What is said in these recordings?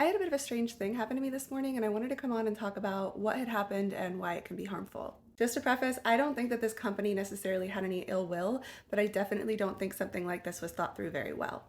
I had a bit of a strange thing happen to me this morning, and I wanted to come on and talk about what had happened and why it can be harmful. Just to preface, I don't think that this company necessarily had any ill will, but I definitely don't think something like this was thought through very well.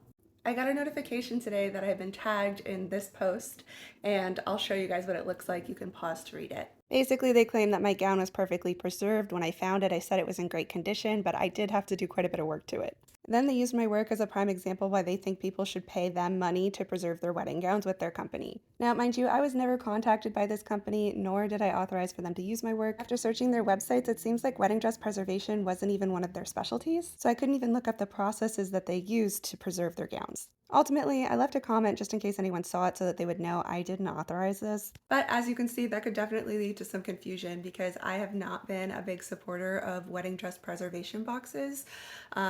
I got a notification today that I have been tagged in this post, and I'll show you guys what it looks like. You can pause to read it. Basically, they claim that my gown was perfectly preserved. When I found it, I said it was in great condition, but I did have to do quite a bit of work to it. Then they used my work as a prime example why they think people should pay them money to preserve their wedding gowns with their company. Now, mind you, I was never contacted by this company, nor did I authorize for them to use my work. After searching their websites, it seems like wedding dress preservation wasn't even one of their specialties, so I couldn't even look up the processes that they used to preserve their gowns. Ultimately, I left a comment just in case anyone saw it so that they would know I didn't authorize this. But as you can see, that could definitely lead to some confusion because I have not been a big supporter of wedding dress preservation boxes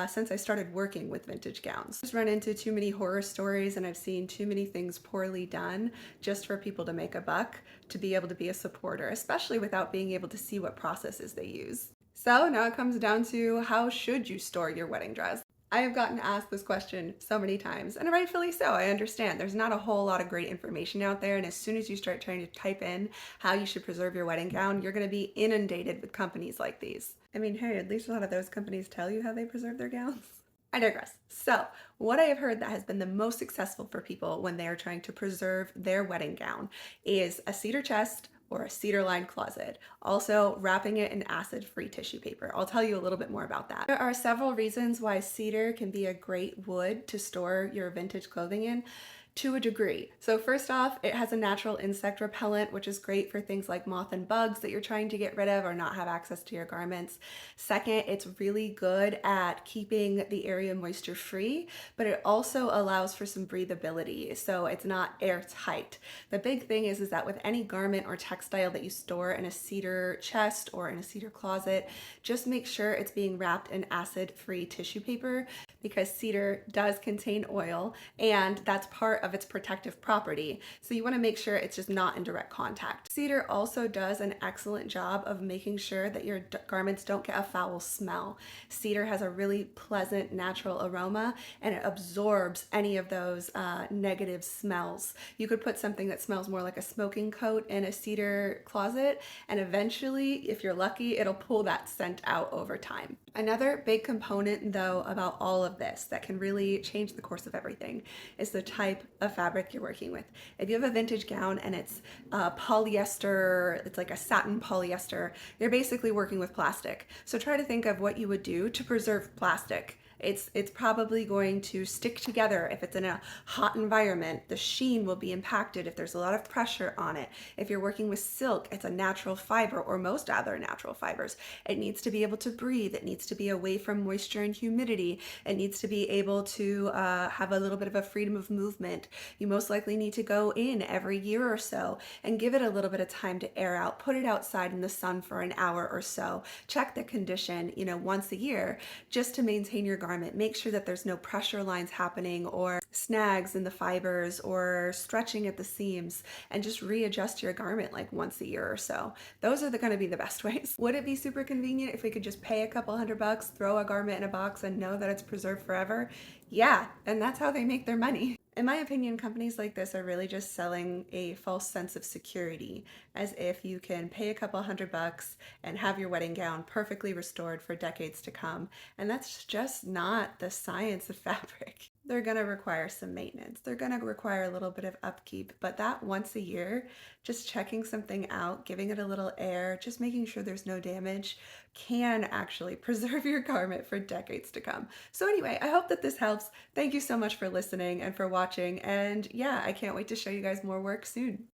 since I started working with vintage gowns. I've just run into too many horror stories and I've seen too many things poorly done just for people to make a buck to be able to be a supporter, especially without being able to see what processes they use. So now it comes down to how should you store your wedding dress? I have gotten asked this question so many times, and rightfully so. I understand. There's not a whole lot of great information out there, and as soon as you start trying to type in how you should preserve your wedding gown, you're going to be inundated with companies like these. I mean, hey, at least a lot of those companies tell you how they preserve their gowns. I digress. So, what I have heard that has been the most successful for people when they are trying to preserve their wedding gown is a cedar chest or a cedar-lined closet. Also, wrapping it in acid-free tissue paper. I'll tell you a little bit more about that. There are several reasons why cedar can be a great wood to store your vintage clothing in, to a degree. So first off, it has a natural insect repellent, which is great for things like moth and bugs that you're trying to get rid of or not have access to your garments. Second, it's really good at keeping the area moisture free, but it also allows for some breathability, so it's not airtight. The big thing is that with any garment or textile that you store in a cedar chest or in a cedar closet, just make sure it's being wrapped in acid-free tissue paper because cedar does contain oil and that's part of its protective property. So you want to make sure it's just not in direct contact. Cedar also does an excellent job of making sure that your garments don't get a foul smell. Cedar has a really pleasant natural aroma and it absorbs any of those negative smells. You could put something that smells more like a smoking coat in a cedar closet and eventually, if you're lucky, it'll pull that scent out over time. Another big component though about all of this that can really change the course of everything is the type of fabric you're working with. If you have a vintage gown and it's polyester, it's like a satin polyester, you're basically working with plastic. So try to think of what you would do to preserve plastic. It's probably going to stick together if it's in a hot environment. The sheen will be impacted if there's a lot of pressure on it. If you're working with silk, it's a natural fiber or most other natural fibers. It needs to be able to breathe. It needs to be away from moisture and humidity. It needs to be able to have a little bit of a freedom of movement. You most likely need to go in every year or so and give it a little bit of time to air out. Put it outside in the sun for an hour or so. Check the condition, once a year just to maintain your garment. Make sure that there's no pressure lines happening or snags in the fibers or stretching at the seams, and just readjust your garment like once a year or so. Those are going to be the best ways. Would it be super convenient if we could just pay a couple $100, throw a garment in a box and know that it's preserved forever? Yeah, and that's how they make their money. In my opinion, companies like this are really just selling a false sense of security, as if you can pay a couple $100 and have your wedding gown perfectly restored for decades to come. And that's just not the science of fabric. They're going to require some maintenance. They're going to require a little bit of upkeep, but that once a year, just checking something out, giving it a little air, just making sure there's no damage, can actually preserve your garment for decades to come. So anyway, I hope that this helps. Thank you so much for listening and for watching. And yeah, I can't wait to show you guys more work soon.